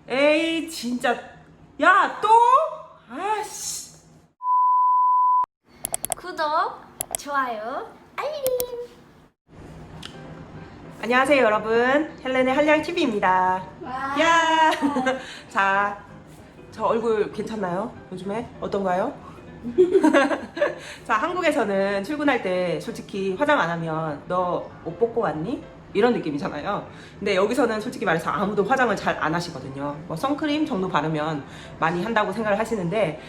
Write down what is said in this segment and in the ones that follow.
에이 진짜 야 또? 아씨. 구독, 좋아요, 알림. 안녕하세요 여러분, 헬렌의 한량TV입니다. 야. 자, 저 얼굴 괜찮나요? 요즘에 어떤가요? 자, 한국에서는 출근할 때 솔직히 화장 안 하면 너 옷 벗고 왔니? 이런 느낌이잖아요. 근데 여기서는 솔직히 말해서 아무도 화장을 잘 안 하시거든요. 뭐 선크림 정도 바르면 많이 한다고 생각을 하시는데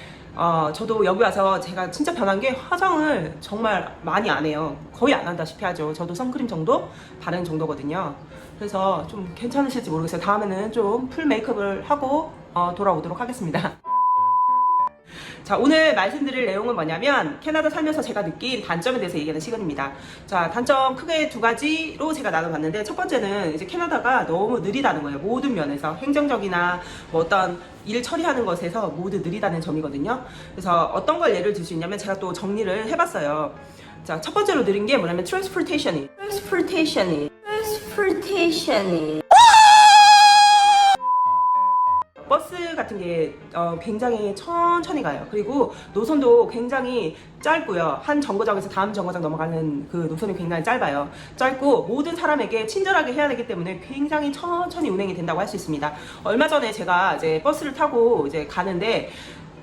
저도 여기 와서 제가 진짜 변한 게 화장을 정말 많이 안 해요. 거의 안 한다시피 하죠. 저도 선크림 정도 바르는 정도거든요. 그래서 좀 괜찮으실지 모르겠어요. 다음에는 좀 풀 메이크업을 하고 돌아오도록 하겠습니다. 자, 오늘 말씀드릴 내용은 뭐냐면 캐나다 살면서 제가 느낀 단점에 대해서 얘기하는 시간입니다. 자, 단점 크게 두 가지로 제가 나눠봤는데, 첫 번째는 이제 캐나다가 너무 느리다는 거예요. 모든 면에서 행정적이나 뭐 어떤 일 처리하는 것에서 모두 느리다는 점이거든요. 그래서 어떤 걸 예를 들 수 있냐면 제가 또 정리를 해봤어요. 자, 첫 번째로 느린 게 뭐냐면 transportation이 버스 같은 게 굉장히 천천히 가요. 그리고 노선도 굉장히 짧고요. 한 정거장에서 다음 정거장 넘어가는 그 노선이 굉장히 짧아요. 짧고 모든 사람에게 친절하게 해야 되기 때문에 굉장히 천천히 운행이 된다고 할 수 있습니다. 얼마 전에 제가 이제 버스를 타고 이제 가는데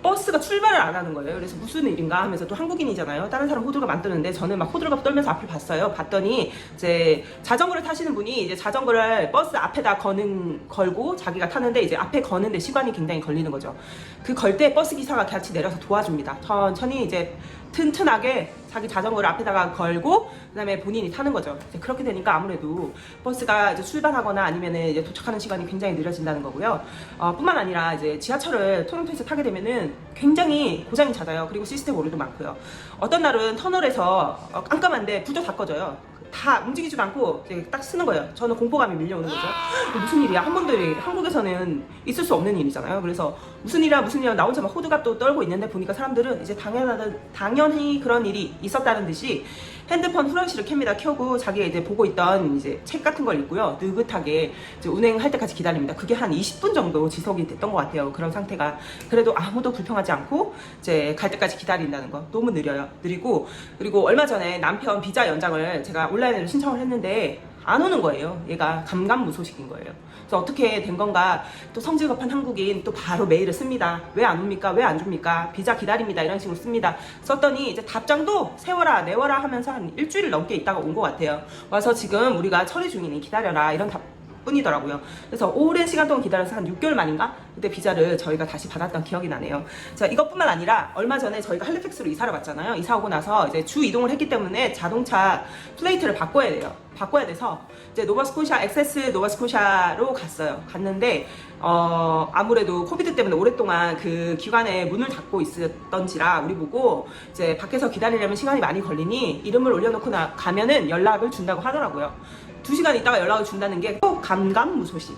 버스가 출발을 안 하는 거예요. 그래서 무슨 일인가 하면서 또 한국인이잖아요. 다른 사람 호들갑 안 떠는데 저는 막 호들갑 떨면서 앞을 봤어요. 봤더니 이제 자전거를 타시는 분이 이제 자전거를 버스 앞에다 걸고 자기가 타는데 이제 앞에 거는데 시간이 굉장히 걸리는 거죠. 그 걸 때 버스 기사가 같이 내려서 도와줍니다. 천천히 이제 튼튼하게 자기 자전거를 앞에다가 걸고 그다음에 본인이 타는 거죠. 이제 그렇게 되니까 아무래도 버스가 이제 출발하거나 아니면은 이제 도착하는 시간이 굉장히 느려진다는 거고요. 뿐만 아니라 이제 지하철을 토론토에서 타게 되면은 굉장히 고장이 잦아요. 그리고 시스템 오류도 많고요. 어떤 날은 터널에서 깜깜한데 불도 다 꺼져요. 다 움직이지도 않고 이제 딱 쓰는 거예요. 저는 공포감이 밀려오는 거죠. 무슨 일이야? 한 번도 한국에서는 있을 수 없는 일이잖아요. 그래서 무슨 일이야 나 혼자 막 호들갑도 떨고 있는데 보니까 사람들은 이제 당연히 그런 일이 있었다는 듯이 핸드폰 후레쉬를 켭니다. 켜고 자기가 이제 보고 있던 이제 책 같은 걸 읽고요. 느긋하게 이제 운행할 때까지 기다립니다. 그게 한 20분 정도 지속이 됐던 것 같아요. 그런 상태가. 그래도 아무도 불평하지 않고 이제 갈 때까지 기다린다는 거 너무 느리고 그리고 얼마 전에 남편 비자 연장을 제가 온라인으로 신청을 했는데 안 오는 거예요. 얘가 감감무소식인 거예요. 그래서 어떻게 된 건가 또 성질급한 한국인 또 바로 메일을 씁니다. 왜 안 옵니까? 왜 안 줍니까? 비자 기다립니다. 이런 식으로 씁니다. 썼더니 이제 답장도 세워라 내워라 하면서 한 일주일 넘게 있다가 온 것 같아요. 와서 지금 우리가 처리 중이니 기다려라 이런 뿐이더라고요. 그래서 오랜 시간 동안 기다려서 한 6개월 만인가? 그때 비자를 저희가 다시 받았던 기억이 나네요. 자, 이것뿐만 아니라 얼마 전에 저희가 할리팩스로 이사를 왔잖아요. 이사 오고 나서 이제 주 이동을 했기 때문에 자동차 플레이트를 바꿔야 돼요. 바꿔야 돼서 이제 엑세스 노바스코샤로 갔어요. 갔는데 아무래도 코비드 때문에 오랫동안 그 기관에 문을 닫고 있었던지라 우리 보고 이제 밖에서 기다리려면 시간이 많이 걸리니 이름을 올려놓고 가면은 연락을 준다고 하더라고요. 2시간 있다가 연락을 준다는 게 꼭 감감무소식.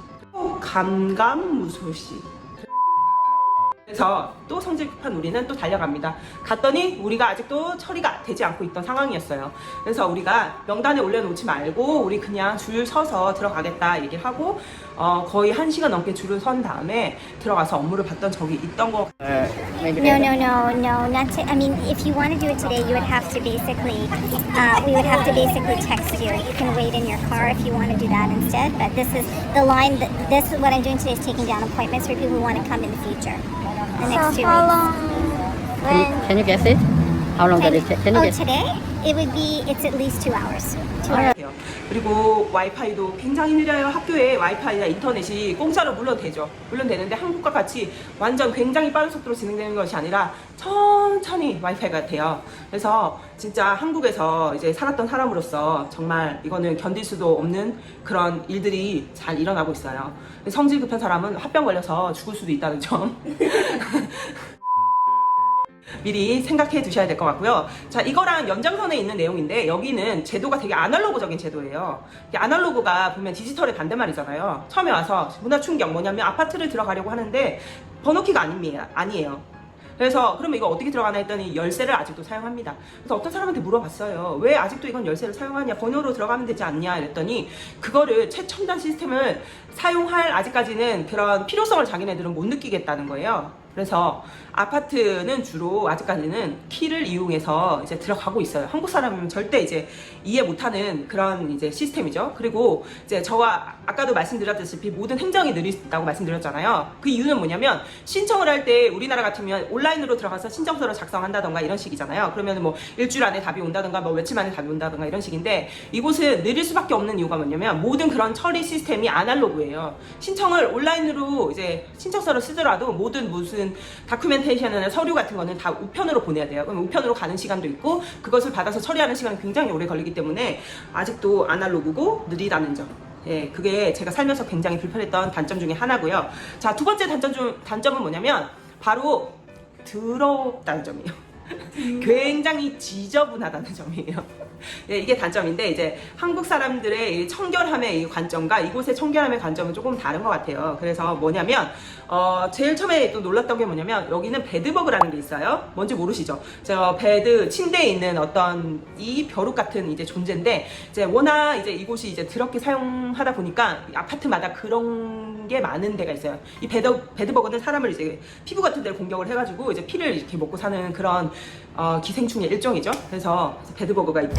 그래서 또 성질급한 우리는 또 달려갑니다. 갔더니 우리가 아직도 처리가 되지 않고 있던 상황이었어요. 그래서 우리가 명단에 올려놓지 말고 우리 그냥 줄 서서 들어가겠다 얘기를 하고 거의 1시간 넘게 줄을 선 다음에 들어가서 업무를 봤던 적이 있던 거. No, not to, I mean, if you want to do it today, you would have to basically, we would have to basically text you. You can wait in your car if you want to do that instead. But this is the line, what I'm doing today is taking down appointments for people who want to come in the future. The next 2 weeks. Can you guess it? How long does it take? Can you guess? Today, it's at least 2 hours. 2 hours. 그리고 와이파이도 굉장히 느려요. 학교에 와이파이나 인터넷이 공짜로 물론 되죠. 물론 되는데 한국과 같이 완전 굉장히 빠른 속도로 진행되는 것이 아니라 천천히 와이파이가 돼요. 그래서 진짜 한국에서 이제 살았던 사람으로서 정말 이거는 견딜 수도 없는 그런 일들이 잘 일어나고 있어요. 성질 급한 사람은 화병 걸려서 죽을 수도 있다는 점. 미리 생각해 두셔야 될 것 같고요. 자, 이거랑 연장선에 있는 내용인데 여기는 제도가 되게 아날로그적인 제도예요. 아날로그가 보면 디지털의 반대말이잖아요. 처음에 와서 문화 충격 뭐냐면 아파트를 들어가려고 하는데 번호키가 아니에요. 그래서 그러면 이거 어떻게 들어가나 했더니 열쇠를 아직도 사용합니다. 그래서 어떤 사람한테 물어봤어요. 왜 아직도 이건 열쇠를 사용하냐? 번호로 들어가면 되지 않냐? 이랬더니 그거를 최첨단 시스템을 사용할 아직까지는 그런 필요성을 자기네들은 못 느끼겠다는 거예요. 그래서 아파트는 주로 아직까지는 키를 이용해서 이제 들어가고 있어요. 한국 사람이면 절대 이제 이해 못하는 그런 이제 시스템이죠. 그리고 이제 저와 아까도 말씀드렸다시피 모든 행정이 느리다고 말씀드렸잖아요. 그 이유는 뭐냐면 신청을 할 때 우리나라 같으면 온라인으로 들어가서 신청서를 작성한다던가 이런 식이잖아요. 그러면 뭐 일주일 안에 답이 온다던가 뭐 며칠 만에 답이 온다던가 이런 식인데 이곳은 느릴 수밖에 없는 이유가 뭐냐면 모든 그런 처리 시스템이 아날로그예요. 신청을 온라인으로 이제 신청서를 쓰더라도 모든 무슨 다큐멘테이션이나 서류 같은 거는 다 우편으로 보내야 돼요. 그럼 우편으로 가는 시간도 있고 그것을 받아서 처리하는 시간이 굉장히 오래 걸리기 때문에 아직도 아날로그고 느리다는 점. 예, 그게 제가 살면서 굉장히 불편했던 단점 중에 하나고요. 자, 두 번째 단점은 뭐냐면 바로 더럽다는 점이에요. 굉장히 지저분하다는 점이에요. 예, 이게 단점인데 이제 한국 사람들의 이 청결함의 이 관점과 이곳의 청결함의 관점은 조금 다른 것 같아요. 그래서 뭐냐면 제일 처음에 또 놀랐던 게 뭐냐면 여기는 베드버그라는 게 있어요. 뭔지 모르시죠? 저 베드 침대에 있는 어떤 이 벼룩 같은 이제 존재인데 이제 워낙 이제 이곳이 이제 더럽게 사용하다 보니까 아파트마다 그런 게 많은 데가 있어요. 이 베드버그는 사람을 이제 피부 같은 데를 공격을 해가지고 이제 피를 이렇게 먹고 사는 그런 기생충의 일종이죠. 그래서 베드버그가 있고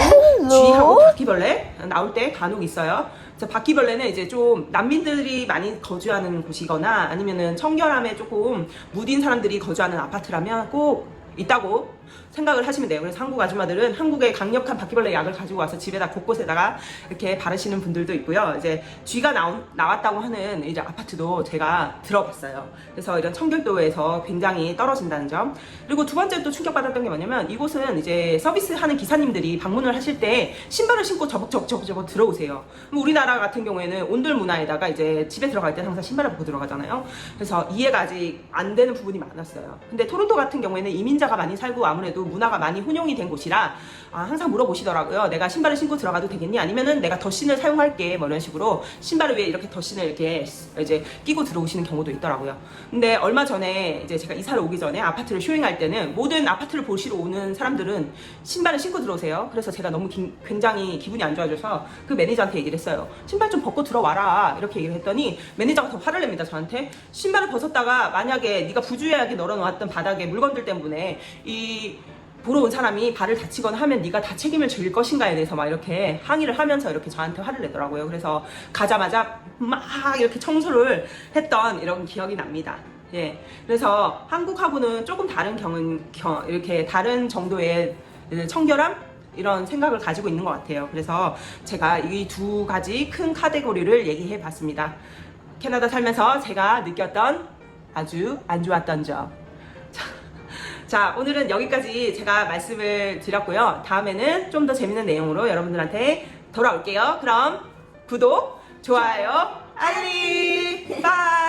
쥐하고 바퀴벌레 나올 때 간혹 있어요. 그래서 바퀴벌레는 이제 좀 난민들이 많이 거주하는 곳이거나 아니면은 청결함에 조금 무딘 사람들이 거주하는 아파트라면 꼭 있다고 생각을 하시면 돼요. 그래서 한국 아줌마들은 한국의 강력한 바퀴벌레 약을 가지고 와서 집에다 곳곳에다가 이렇게 바르시는 분들도 있고요. 이제 쥐가 나왔다고 하는 이제 아파트도 제가 들어봤어요. 그래서 이런 청결도에서 굉장히 떨어진다는 점. 그리고 두 번째 또 충격받았던 게 뭐냐면 이곳은 이제 서비스하는 기사님들이 방문을 하실 때 신발을 신고 저벅저벅 들어오세요. 그럼 우리나라 같은 경우에는 온돌 문화에다가 이제 집에 들어갈 때 항상 신발을 벗고 들어가잖아요. 그래서 이해가 아직 안 되는 부분이 많았어요. 근데 토론토 같은 경우에는 이민자가 많이 살고 아무래도 문화가 많이 혼용이 된 곳이라 항상 물어보시더라고요. 내가 신발을 신고 들어가도 되겠니? 아니면은 내가 덧신을 사용할게. 뭐 이런 식으로 신발을 위에 이렇게 덧신을 이렇게 이제 끼고 들어오시는 경우도 있더라고요. 근데 얼마 전에 이제 제가 이사를 오기 전에 아파트를 쇼잉할 때는 모든 아파트를 보시러 오는 사람들은 신발을 신고 들어오세요. 그래서 제가 너무 굉장히 기분이 안 좋아져서 그 매니저한테 얘기를 했어요. 신발 좀 벗고 들어와라. 이렇게 얘기를 했더니 매니저가 더 화를 냅니다. 저한테. 신발을 벗었다가 만약에 네가 부주의하게 널어놓았던 바닥에 물건들 때문에 이 보러 온 사람이 발을 다치거나 하면 네가 다 책임을 질 것인가에 대해서 막 이렇게 항의를 하면서 이렇게 저한테 화를 내더라고요. 그래서 가자마자 막 이렇게 청소를 했던 이런 기억이 납니다. 예, 그래서 한국하고는 조금 다른 이렇게 다른 정도의 청결함 이런 생각을 가지고 있는 것 같아요. 그래서 제가 이 두 가지 큰 카테고리를 얘기해 봤습니다. 캐나다 살면서 제가 느꼈던 아주 안 좋았던 점. 자, 오늘은 여기까지 제가 말씀을 드렸고요. 다음에는 좀 더 재밌는 내용으로 여러분들한테 돌아올게요. 그럼 구독, 좋아요, 알림, 바이!